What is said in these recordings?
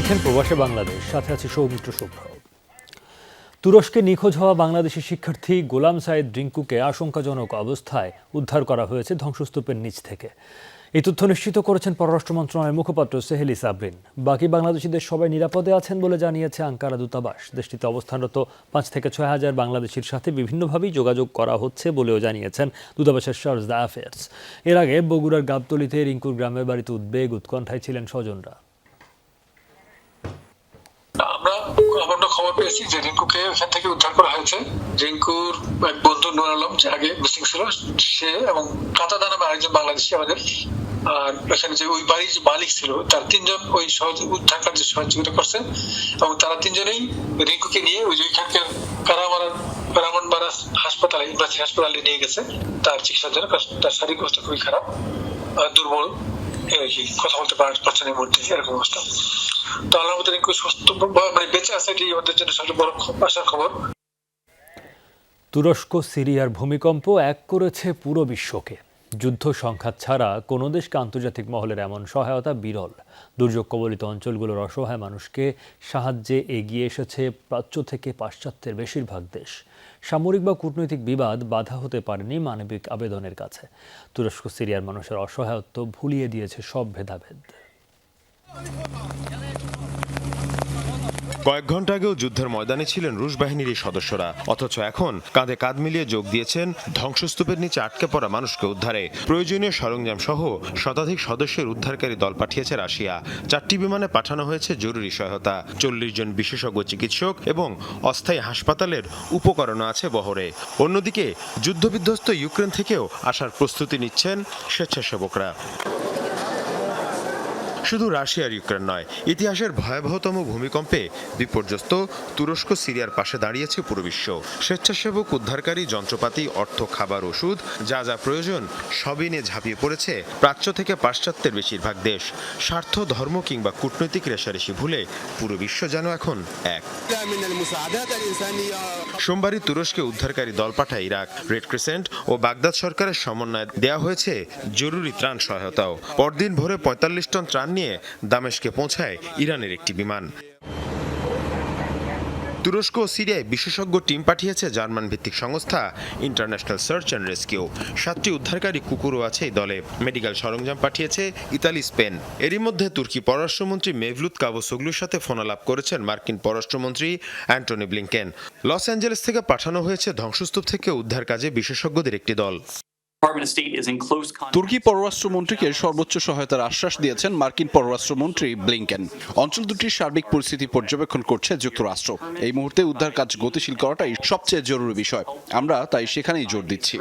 দেখছেন প্রবাসে বাংলাদেশ, সাথে আছে সৌমিত্র শুভ্র। তুরস্কে নিখোঁজ হওয়া বাংলাদেশি শিক্ষার্থী গোলাম সাইদ রিঙ্কুকে আশঙ্কাজনক অবস্থায় উদ্ধার করা হয়েছে ধ্বংসস্তূপের নিচ থেকে। এই তথ্য নিশ্চিত করেছেন পররাষ্ট্র মন্ত্রণালয়ের মুখপাত্র সেহেলি সাবরিন। বাকি বাংলাদেশিদের সবাই নিরাপদে আছেন বলে জানিয়েছে আঙ্কারা দূতাবাস। দেশটিতে অবস্থানরত ৫ থেকে ৬ হাজার বাংলাদেশির সাথে বিভিন্নভাবেই যোগাযোগ করা হচ্ছে বলেও জানিয়েছেন দূতাবাসের চার্জ দ্য অ্যাফেয়ার্স। এর আগে বগুড়ার গাবতলীতে রিঙ্কুর গ্রামের বাড়িতে উৎকণ্ঠায় ছিলেন স্বজনরা। আমরা খবর পেয়েছি যে রিঙ্কুকে ওখান থেকে উদ্ধার করা হয়েছে। রিঙ্কুর এক বন্ধু নূর আলম, যে আগে মিসিং ছিল, সে এবং কাতাদা নামে আরেকজন বাংলাদেশি আমাদের, আর এখানে যে ওই বাড়ির যে মালিক ছিল, তার তিনজন ওই উদ্ধার কার্যে সহযোগিতা করছে এবং তারা তিনজনেই রিঙ্কুকে নিয়ে ওই যে ওইখানকার কারামানবাড়া হাসপাতালে, ইমরাজি হাসপাতালে নিয়ে গেছে তার চিকিৎসার জন্য। তার শারীরিক অবস্থা খুবই খারাপ, দুর্বল, কথা বলতে পারছে না, মধ্যে এরকম অবস্থা। তো আল্লাহর মধ্যে রিঙ্কু সুস্থ বেঁচে আছে, এটি আমাদের জন্য সবচেয়ে বড় আশার খবর। তুরস্ক সিরিয়ার ভূমিকম্প এক করেছে পুরো বিশ্বকে। যুদ্ধ সংঘাত ছাড়া কোনো দেশকে আন্তর্জাতিক মহলের এমন সহায়তা বিরল। দুর্যোগ কবলিত অঞ্চলগুলোর অসহায় মানুষকে সাহায্যে এগিয়ে এসেছে প্রাচ্য থেকে পাশ্চাত্যের বেশিরভাগ দেশ। সামরিক বা কূটনৈতিক বিবাদ বাধা হতে পারেনি মানবিক আবেদনের কাছে। তুরস্ক সিরিয়ার মানুষের অসহায়ত্ব ভুলিয়ে দিয়েছে সব ভেদাভেদ। কয়েক ঘন্টা আগেও যুদ্ধের ময়দানে ছিলেন রুশ বাহিনীর এই সদস্যরা, অথচ এখন কাঁধে কাঁধ মিলিয়ে যোগ দিয়েছেন ধ্বংসস্তূপের নিচে আটকে পড়া মানুষকে উদ্ধারে। প্রয়োজনীয় সরঞ্জাম সহ শতাধিক সদস্যের উদ্ধারকারী দল পাঠিয়েছে রাশিয়া। 4টি বিমানে পাঠানো হয়েছে জরুরি সহায়তা। 40 জন বিশেষজ্ঞ চিকিৎসক এবং অস্থায়ী হাসপাতালের উপকরণও আছে বহরে। অন্যদিকে যুদ্ধবিধ্বস্ত ইউক্রেন থেকেও আসার প্রস্তুতি নিচ্ছেন স্বেচ্ছাসেবকরা। শুধু রাশিয়ার ইউক্রেন নয়, ইতিহাসের ভয়াবহতম ভূমিকম্পে বিপর্যস্ত তুরস্ক সিরিয়ার পাশে দাঁড়িয়েছে পুরো বিশ্ব। স্বেচ্ছাসেবক, উদ্ধারকারী, যন্ত্রপাতি, অর্থ, খাবার, ওষুধ, যা যা প্রয়োজন সবই নিয়ে ঝাঁপিয়ে পড়েছে প্রাচ্য থেকে পাশ্চাত্যের বেশিরভাগ দেশ। স্বার্থ, ধর্ম কিংবা কূটনৈতিক রেষারেষি ভুলে পুরো বিশ্ব যেন এখন এক। সোমবারই তুরস্কে উদ্ধারকারী দল পাঠায় ইরাক। রেড ক্রিসেন্ট ও বাগদাদ সরকারের সমন্বয়ে দেয়া হয়েছে জরুরি ত্রাণ সহায়তাও। পরদিন ভোরে ৪৫ টন ত্রাণ নিয়ে দামেস্কে পৌঁছায় ইরানের একটি বিমান। তুরস্ক ও সিরিয়ায় বিশেষজ্ঞ টিম পাঠিয়েছে জার্মান ভিত্তিক সংস্থা ইন্টারন্যাশনাল সার্চ অ্যান্ড রেস্কিউ। 7টি উদ্ধারকারী কুকুরও আছে এই দলে। মেডিকেল সরঞ্জাম পাঠিয়েছে ইতালি, স্পেন। এরই মধ্যে তুর্কি পররাষ্ট্রমন্ত্রী মেভলুত কাভুসোগলুর সাথে ফোনালাপ করেছেন মার্কিন পররাষ্ট্রমন্ত্রী অ্যান্টনি ব্লিংকেন। লস অ্যাঞ্জেলেস থেকে পাঠানো হয়েছে ধ্বংসস্তূপ থেকে উদ্ধার কাজে বিশেষজ্ঞদের একটি দল। তুর্কি পররাষ্ট্রমন্ত্রীকে সর্বোচ্চ সহায়তার আশ্বাস দিয়েছেন মার্কিন পররাষ্ট্রমন্ত্রী ব্লিংকেন। অঞ্চল দুটির সার্বিক পরিস্থিতি পর্যবেক্ষণ করছে যুক্তরাষ্ট্র। এই মুহূর্তে উদ্ধার কাজ গতিশীল করাটাই সবচেয়ে জরুরি বিষয়। আমরা তাই সেখানেই জোর দিচ্ছি।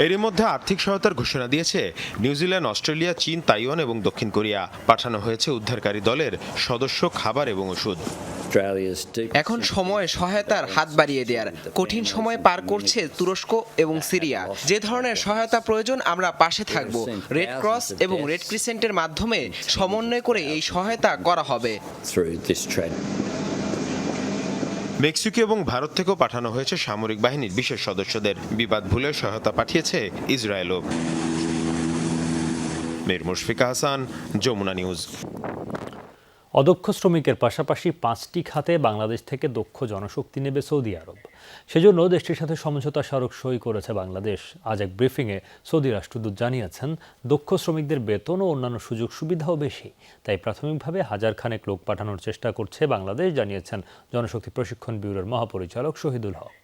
এরই মধ্যে আর্থিক সহায়তার ঘোষণা দিয়েছে নিউজিল্যান্ড, অস্ট্রেলিয়া, চীন, তাইওয়ান এবং দক্ষিণ কোরিয়া। পাঠানো হয়েছে উদ্ধারকারী দলের সদস্য, খাবার এবং ওষুধ। এখন সময় সহায়তার হাত বাড়িয়ে দেওয়ার। কঠিন সময় পার করছে তুরস্ক এবং সিরিয়া। যে ধরনের সহায়তা প্রয়োজন আমরা পাশে থাকব। রেড ক্রস এবং রেড ক্রিসেন্টের মাধ্যমে সমন্বয় করে এই সহায়তা করা হবে। মেক্সিকো এবং ভারত থেকেও পাঠানো হয়েছে সামরিক বাহিনীর বিশেষ সদস্যদের। বিবাদ ভুলে সহায়তা পাঠিয়েছে ইসরায়েলও। মীর মুশফিকা হাসান, যমুনা নিউজ। অদক্ষ শ্রমিকের পাশাপাশি 5টি খাতে বাংলাদেশ থেকে দক্ষ জনশক্তি নেবে সৌদি আরব। সেজন্য দেশটির সাথে সমঝোতা স্মারক সই করেছে বাংলাদেশ। আজ এক ব্রিফিংয়ে সৌদি রাষ্ট্রদূত জানিয়েছেন, দক্ষ শ্রমিকদের বেতন ও অন্যান্য সুযোগ সুবিধাও বেশি। তাই প্রাথমিকভাবে 1000 খানেক লোক পাঠানোর চেষ্টা করছে বাংলাদেশ, জানিয়েছেন জনশক্তি প্রশিক্ষণ ব্যুরোর মহাপরিচালক শহীদুল হক।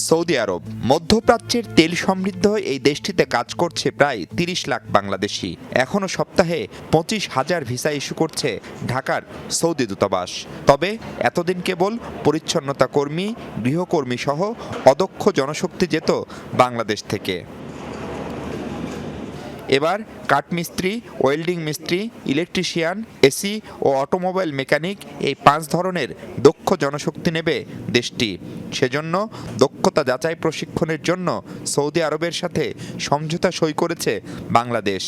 সৌদি আরব মধ্যপ্রাচ্যের তেল সমৃদ্ধ এই দেশটিতে কাজ করছে প্রায় 30 লাখ বাংলাদেশি। এখনও সপ্তাহে 25,000 ভিসা ইস্যু করছে ঢাকার সৌদি দূতাবাস। তবে এতদিন কেবল পরিচ্ছন্নতা কর্মী, গৃহকর্মী সহ অদক্ষ জনশক্তি যেত বাংলাদেশ থেকে। এবার কাঠমিস্ত্রি, ওয়েল্ডিং মিস্ত্রি, ইলেকট্রিশিয়ান, এসি ও অটোমোবাইল মেকানিক, এই 5 ধরনের দক্ষ জনশক্তি নেবে দেশটি। সেজন্য দক্ষতা যাচাই প্রশিক্ষণের জন্য সৌদি আরবের সাথে সমঝোতা সই করেছে বাংলাদেশ।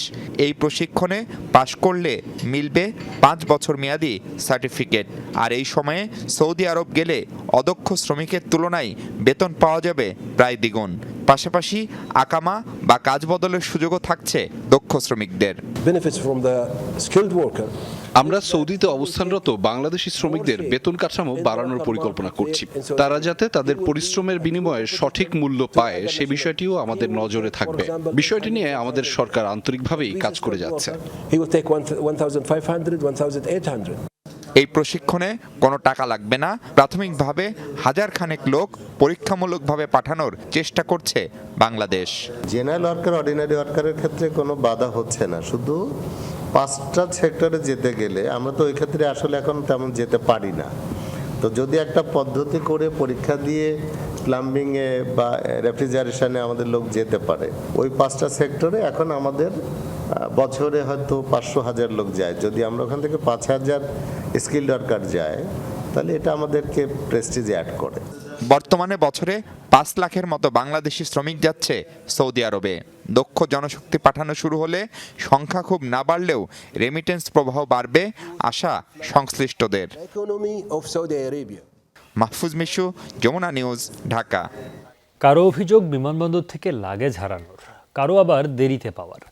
এই প্রশিক্ষণে পাশ করলে মিলবে 5 বছর মেয়াদি সার্টিফিকেট। আর এই সময়ে সৌদি আরব গেলে অদক্ষ শ্রমিকের তুলনায় বেতন পাওয়া যাবে প্রায় দ্বিগুণ। পাশাপাশি আকামা বা কাজ বদলের সুযোগও থাকছে দক্ষ শ্রমিকদের। benefits from the skilled worker. আমরা সৌদিতে অবস্থানরত বাংলাদেশি শ্রমিকদের বেতন কাঠামো বাড়ানোর পরিকল্পনা করছি। তারা যাতে তাদের পরিশ্রমের বিনিময়ে সঠিক মূল্য পায় সে বিষয়টিও আমাদের নজরে থাকবে। বিষয়টি নিয়ে আমাদের সরকার আন্তরিকভাবেই কাজ করে যাচ্ছে। He will take 1,500, 1,800. এই প্রশিক্ষণে কোনো টাকা লাগবে না। প্রাথমিকভাবে 1000 খানেক লোক পরীক্ষামূলকভাবে পাঠানোর চেষ্টা করছে বাংলাদেশ। জেনারেল ওয়ার্কার, অর্ডিনারি ওয়ার্কারের ক্ষেত্রে কোনো বাধা হচ্ছে না, শুধু 5টা সেক্টরে যেতে গেলে আমরা তো ওই ক্ষেত্রে আসলে এখন তেমন যেতে পারি না। তো যদি একটা পদ্ধতি করে পরীক্ষা দিয়ে প্লাম্বিংয়ে বা রেফ্রিজারেশনে আমাদের লোক যেতে পারে, ওই 5টা সেক্টরে এখন আমাদের বছরে হয়তো 500,000 লোক যায়। যদি আমরা ওখান থেকে 5,000 স্কিল্ড ওয়ার্কার যায়, তাহলে এটা আমাদেরকে প্রেস্টিজে অ্যাড করে। বর্তমানে বছরে 5 লাখের মতো বাংলাদেশি শ্রমিক যাচ্ছে সৌদি আরবে। দক্ষ জনশক্তি পাঠানো শুরু হলে সংখ্যা খুব না বাড়লেও রেমিটেন্স প্রবাহ বাড়বে আশা সংশ্লিষ্টদের। Economy of Saudi Arabia. Mahfuz Mishu, Jamuna news, Dhaka. কারো অভিযোগ বিমানবন্দর থেকে লাগেজ হারানোর, কারো আবার দেরিতে পাওয়ার।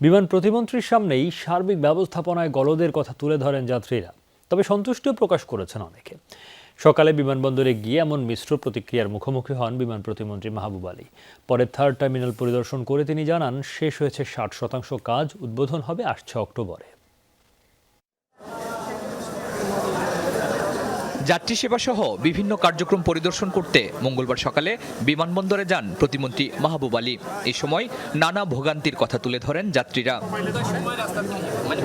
বিমান প্রতিমন্ত্রীর সামনেই সার্বিক ব্যবস্থাপনায় গলদের কথা তুলে ধরেন যাত্রীরা, তবে সন্তুষ্টিও প্রকাশ করেছেন অনেকে। সকালে বিমানবন্দরে গিয়ে এমন মিশ্র প্রতিক্রিয়ার মুখোমুখি হন বিমান প্রতিমন্ত্রী মাহবুব আলী। পরে 3rd টার্মিনাল পরিদর্শন করে তিনি জানান, শেষ হয়েছে 60% কাজ, উদ্বোধন হবে আসছে অক্টোবরে। যাত্রী সেবা সহ বিভিন্ন কার্যক্রম পরিদর্শন করতে মঙ্গলবার সকালে বিমানবন্দরে যান প্রতিমন্ত্রী মাহবুব আলী। এই সময় নানা ভোগান্তির কথা তুলে ধরেন যাত্রীরা।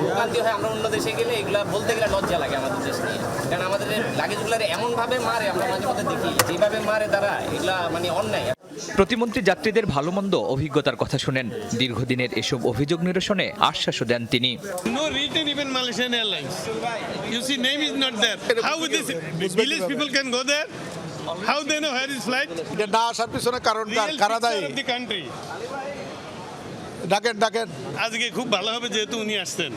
ভোগান্তি হয়, আমরা অন্য দেশে গেলে এগুলা বলতে গেলে লজ্জা লাগে আমাদের দেশ নিয়ে, কারণ আমাদের লাগেজগুলো এমন ভাবে মারে, আমরা মাঝে মধ্যে দেখি যেভাবে মারে তারা, এগুলা মানে অন্যায়। প্রতিমন্ত্রী যাত্রীদের ভালো মন্দ অভিজ্ঞতার কথা শুনেন। দীর্ঘদিনের এসব অভিযোগ নিরসনে আশ্বাসও দেন তিনি। No written even Malaysian Airlines. You see, name is not there. How would this village people can go there? How they know where is flight? না আসার পিছনে কারণ কারা দায়ী? Of the country. ডাকেন আজকে খুব ভালো হবে যেহেতু উনি আসছেন,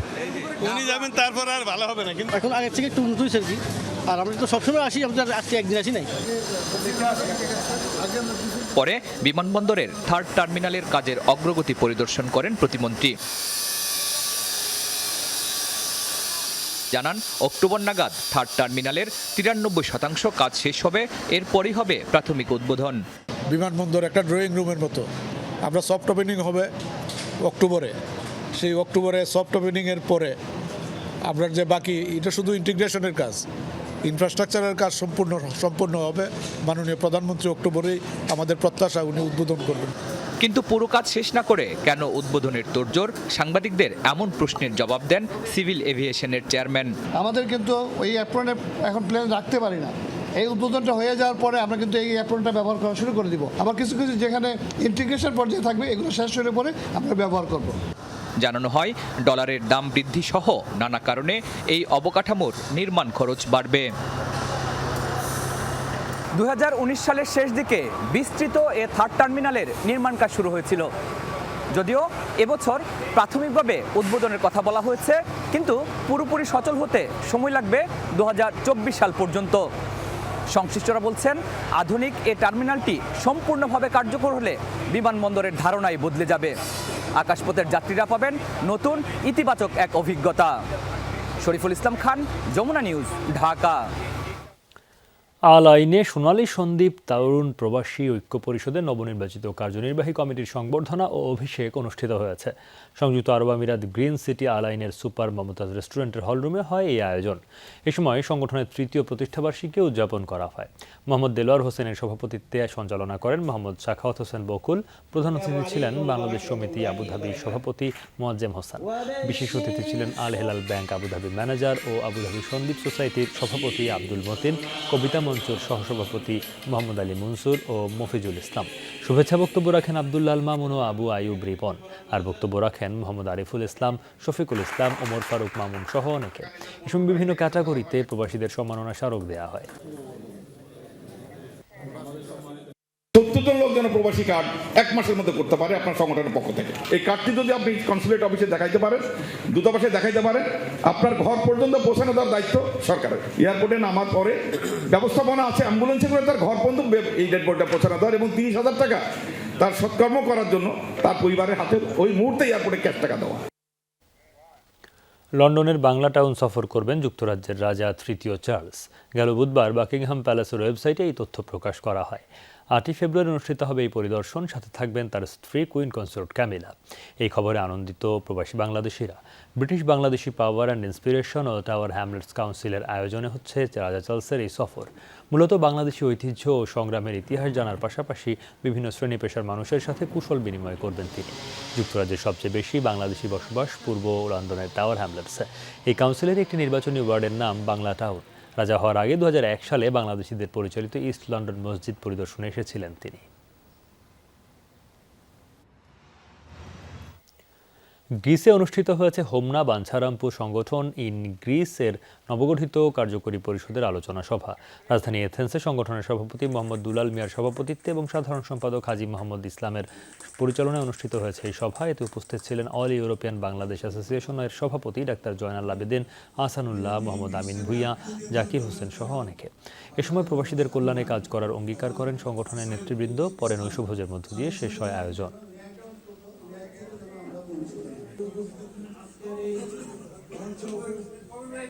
উনি যাবেন, তারপর আর ভালো হবে না। কিন্তু এখন আগের থেকে একটু উন্নত হয়েছে আর কি। আর আমরা তো সবসময় আসি, আমরা আজকে একদিন আসি নাই। পরে বিমানবন্দরের 3rd টার্মিনালের কাজের অগ্রগতি পরিদর্শন করেন প্রতিমন্ত্রী। জানান, অক্টোবর নাগাদ 3rd টার্মিনালের 93% কাজ শেষ হবে, এরপরই হবে প্রাথমিক উদ্বোধন। বিমানবন্দর একটা ড্রয়িং রুমের মতো। আমরা সফট ওপেনিং হবে অক্টোবরে। সেই অক্টোবরে সফট ওপেনিংয়ের পরে আমরা যে বাকি, এটা শুধু ইন্টিগ্রেশনের কাজ, ইনফ্রাস্ট্রাকচারের কাজ সম্পূর্ণ হবে। মাননীয় প্রধানমন্ত্রী অক্টোবরেই আমাদের প্রত্যাশা উনি উদ্বোধন করবেন। কিন্তু পুরো কাজ শেষ না করে কেন উদ্বোধনের তোড়জোড়? সাংবাদিকদের এমন প্রশ্নের জবাব দেন সিভিল এভিয়েশনের চেয়ারম্যান। আমাদের কিন্তু ওই অ্যাপ্রনে এখন প্লেন রাখতে পারি না। এই উদ্বোধনটা হয়ে যাওয়ার পরে আমরা কিন্তু এই অ্যাপ্রনটা ব্যবহার করা শুরু করে দিব। আবার কিছু কিছু যেখানে ইন্টিগ্রেশন পর্যায়ে থাকবে, এগুলো শেষ হলে পরে আমরা ব্যবহার করব। জানানো হয়, ডলারের দাম বৃদ্ধি সহ নানা কারণে এই অবকাঠামোর নির্মাণ খরচ বাড়বে। 2019 সালের শেষ দিকে বিস্তৃত এ 3rd টার্মিনালের নির্মাণ কাজ শুরু হয়েছিল। যদিও এবছর প্রাথমিকভাবে উদ্বোধনের কথা বলা হয়েছে, কিন্তু পুরোপুরি সচল হতে সময় লাগবে 2024 সাল পর্যন্ত। সংশ্লিষ্টরা বলছেন, আধুনিক এ টার্মিনালটি সম্পূর্ণভাবে কার্যকর হলে বিমানবন্দরের ধারণাই বদলে যাবে। আকাশপথের যাত্রীরা পাবেন নতুন ইতিবাচক এক অভিজ্ঞতা। শরীফুল ইসলাম খান, যমুনা নিউজ, ঢাকা। আল আইনে সোনালী সন্দ্বীপ তরুণ প্রবাসী ঐক্য পরিষদের নবনির্বাচিত কার্যনির্বাহী কমিটির সংবর্ধনা ও অভিষেক অনুষ্ঠিত হয়েছে। সংযুক্ত আরব আমিরাত গ্রিন সিটি আল আইনের সুপার মমতাজ রেস্টুরেন্টের হলরুমে হয় এই আয়োজন। এ সময় সংগঠনের 3য় প্রতিষ্ঠাবার্ষিকী উদযাপন করা হয়। মোহাম্মদ দেলোয়ার হোসেনের সভাপতিত্বে সঞ্চালনা করেন মোহাম্মদ সাখাওয়াত হোসেন বকুল। প্রধান অতিথি ছিলেন বাংলাদেশ সমিতি আবুধাবির সভাপতি মোয়াজ্জেম হোসেন। বিশেষ অতিথি ছিলেন আল হেলাল ব্যাংক আবুধাবি ম্যানেজার ও আবুধাবি সন্দ্বীপ সোসাইটির সভাপতি আব্দুল মতিন, কবিতা মঞ্চুর সহসভাপতি মোহাম্মদ আলী মনসুর ও মফিজুল ইসলাম। শুভেচ্ছা বক্তব্য রাখেন আব্দুল্লাল মামুন ও আবু আয়ুব রিপন। আর বক্তব্য রাখেন মোহাম্মদ আরিফুল ইসলাম, শফিকুল ইসলাম, ওমর ফারুক মামুন সহ অনেকে। এসব বিভিন্ন ক্যাটাগরিতে প্রবাসীদের সম্মাননা স্মারক দেওয়া হয়। 70 জন লোক যেন প্রবাসী কার্ড 1 মাসের মধ্যে করতে পারে আপনার সংগঠনের পক্ষ থেকে। এই কার্ডটি যদি আপনি কনসুলেট অফিসে দেখাইতে পারেন, দূতাবাসে দেখাইতে পারেন, আপনার ঘর পর্যন্ত পৌঁছানো দেওয়ার দায়িত্ব সরকারের। এয়ারপোর্টে নামার পরে ব্যবস্থাপনা আছে, অ্যাম্বুলেন্সে করে তার ঘর পর্যন্ত এই ডেড বডিটা পৌঁছানো দেওয়ার, এবং 30,000 টাকা তার সৎকর্ম করার জন্য তার পরিবারের হাতে ওই মুহূর্তে এয়ারপোর্টে ক্যাশ টাকা দেওয়া। লন্ডনের বাংলা টাউন সফর করবেন যুক্তরাজ্যের রাজা তৃতীয় চার্লস। গেল বুধবার বাকিংহাম প্যালেসের ওয়েবসাইটে এই তথ্য প্রকাশ করা হয়। 8 ফেব্রুয়ারি অনুষ্ঠিত হবে এই পরিদর্শন, সাথে থাকবেন তার স্ত্রী কুইন কনসোর্ট ক্যামিলা। এই খবরে আনন্দিত প্রবাসী বাংলাদেশিরা। British Bangladeshi power and inspiration ও টাওয়ার হ্যামলেটস কাউন্সিলের আয়োজনে হচ্ছে রাজা চার্লসের এই সফর। মূলত বাংলাদেশি ঐতিহ্য ও সংগ্রামের ইতিহাস জানার পাশাপাশি বিভিন্ন শ্রেণী পেশার মানুষের সাথে কুশল বিনিময় করবেন তিনি। যুক্তরাজ্যের সবচেয়ে বেশি বাংলাদেশি বসবাস পূর্ব লন্ডনের টাওয়ার হ্যামলেটসে। এই কাউন্সিলের একটি নির্বাচনী ওয়ার্ডের নাম বাংলা টাউন। রাজা হওয়ার আগে 2001 সালে বাংলাদেশিদের পরিচালিত ইস্ট লন্ডন মসজিদ পরিদর্শনে এসেছিলেন তিনি। গ্রিসে অনুষ্ঠিত হয়েছে হোমনা বাঞ্ছারামপুর সংগঠন ইন গ্রিসের নবগঠিত কার্যকরী পরিষদের আলোচনা সভা। রাজধানী এথেন্সে সংগঠনের সভাপতি মোহাম্মদ দুলাল মিয়ার সভাপতিত্বে এবং সাধারণ সম্পাদক হাজি মোহাম্মদ ইসলামের পরিচালনায় অনুষ্ঠিত হয়েছে এই সভা। এতে উপস্থিত ছিলেন অল ইউরোপিয়ান বাংলাদেশ অ্যাসোসিয়েশনের সভাপতি ডাক্তার জয়নাল আবেদিন, আহসানুল্লাহ, মোহাম্মদ আমিন ভুইয়া, জাকির হোসেন সহ অনেকে। এ সময় প্রবাসীদের কল্যাণে কাজ করার অঙ্গীকার করেন সংগঠনের নেতৃবৃন্দ। পরে নৈশভোজের মধ্য দিয়ে শেষ হয় আয়োজন।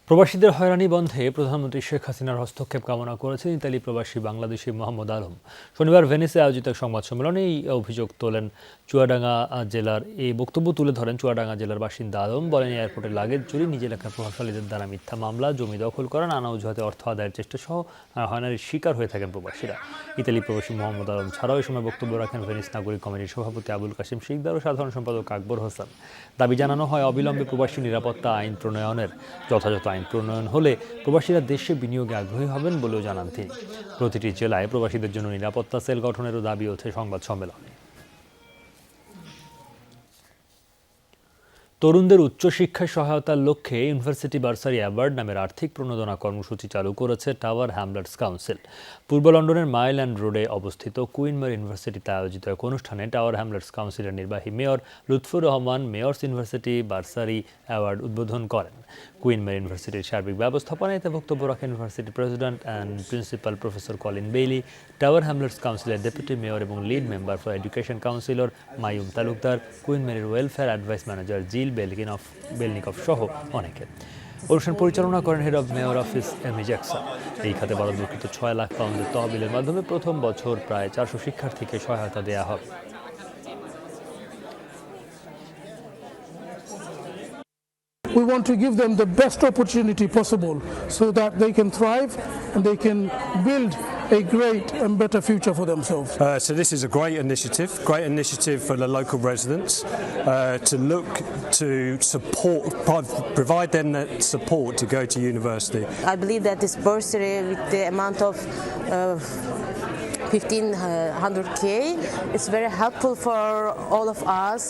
প্রবাসীদের হয়রানি বন্ধে প্রধানমন্ত্রী শেখ হাসিনার হস্তক্ষেপ কামনা করেছেন ইতালি প্রবাসী বাংলাদেশি মোহাম্মদ আলম। শনিবার ভেনিসে আয়োজিত এক সংবাদ সম্মেলনে এই অভিযোগ তোলেন বক্তব্য তুলে ধরেন চুয়াডাঙ্গা জেলার বাসিন্দা আলম। বলেন, এয়ারপোর্টের লাগেজ চুরি, নিজে লেখা প্রভাবশালীদের দ্বারা মিথ্যা মামলা, জমি দখল করা, নানা অজুহাতে অর্থ আদায়ের চেষ্টা সহ হয়রানির শিকার হয়ে থাকেন প্রবাসীরা। ইতালি প্রবাসী মোহাম্মদ আলম ছাড়াও এই সময় বক্তব্য রাখেন ভেনিস নাগরিক কমিটির সভাপতি আবুল কাশিম শিকদার ও সাধারণ সম্পাদক আকবর হোসেন। দাবি জানানো হয়, অবিলম্বে প্রবাসী নিরাপত্তা আইন প্রণয়নের যথাযথ আইন প্রণয়ন হলে প্রবাসীরা দেশে বিনিয়োগে আগ্রহী হবেন বলেও জানান তিনি। প্রতিটি জেলায় প্রবাসীদের জন্য নিরাপত্তা সেল গঠনেরও দাবি ওঠে সংবাদ সম্মেলনে। তরুণদের উচ্চশিক্ষায় সহায়তার লক্ষ্যে ইউনিভার্সিটি বার্সারি অ্যাওয়ার্ড নামের আর্থিক প্রণোদনা কর্মসূচি চালু করেছে টাওয়ার হ্যামলেটস কাউন্সিল। পূর্ব লন্ডনের মাইল অ্যান্ড রোডে অবস্থিত কুইন মেরি ইউনিভার্সিটিতে আয়োজিত এক অনুষ্ঠানে টাওয়ার হ্যামলেটস কাউন্সিলের নির্বাহী mayor Lutfur Rahman mayor's university bursary award উদ্বোধন করেন। কুইন মেরি ইউনিভার্সিটির সার্বিক ব্যবস্থাপনায় এতে বক্তব্য রাখেন university president and principal professor Colin Bailey, Tower Hamlets কাউন্সিলের ডেপুটি মেয়র এবং lead member for education councillor Maium Talukdar, Queen মেরির welfare advice manager Jill Belnikoff সহ অনেকে। অনুষ্ঠান পরিচালনা করেন head of mayor office Amy Jackson. এই খাতে বরাদ্দকৃত 6 লাখ পাউন্ডের তহবিলের মাধ্যমে প্রথম বছর প্রায় 400 শিক্ষার্থীকে সহায়তা দেওয়া হবে। We want to give them the best opportunity possible so that they can thrive and they can build a great and better future for themselves. So this is a great initiative for the local residents to look to support, provide them that support to go to university. I believe that this bursary with the amount of 1,500K is very helpful for all of us.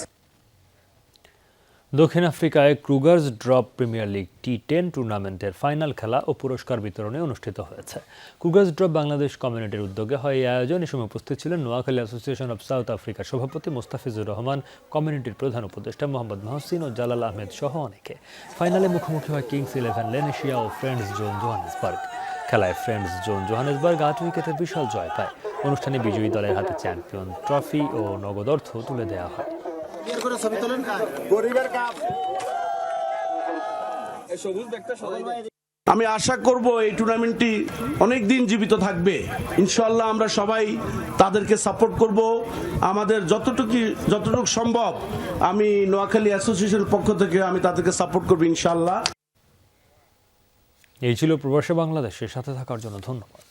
দক্ষিণ আফ্রিকায় ক্রুগার্স drop premier league T10 টুর্নামেন্টের final খেলা ও পুরস্কার বিতরণে অনুষ্ঠিত হয়েছে। ক্রুগার্স drop Bangladesh কমিউনিটির উদ্যোগে হয় এই আয়োজন। এ সময় উপস্থিত ছিলেন নোয়াখালী অ্যাসোসিয়েশন অব সাউথ আফ্রিকার সভাপতি মোস্তাফিজুর রহমান, কমিউনিটির প্রধান উপদেষ্টা মোহাম্মদ মহসিন ও জালাল আহমেদ সহ অনেকে। ফাইনালে মুখোমুখি হয় কিংস 11 লেনেশিয়া ও ফ্রেন্ডস জোন জোহানেসবার্গ। খেলায় ফ্রেন্ডস জোন জোহানেসবার্গ 8 উইকেটে বিশাল জয় পায়। অনুষ্ঠানে বিজয়ী দলের হাতে চ্যাম্পিয়ন ট্রফি ও নগদ অর্থ তুলে দেওয়া হয়। আমি আশা করব এই টুর্নামেন্টটি অনেক দিন জীবিত থাকবে। ইনশাআল্লাহ আমরা সবাই তাদেরকে সাপোর্ট করব। আমাদের যতটুকু সম্ভব আমি নোয়াখালী অ্যাসোসিয়েশনের পক্ষ থেকে আমি তাদেরকে সাপোর্ট করব ইনশাআল্লাহ। এই ছিল প্রবাসী বাংলাদেশের সাথে থাকার জন্য ধন্যবাদ।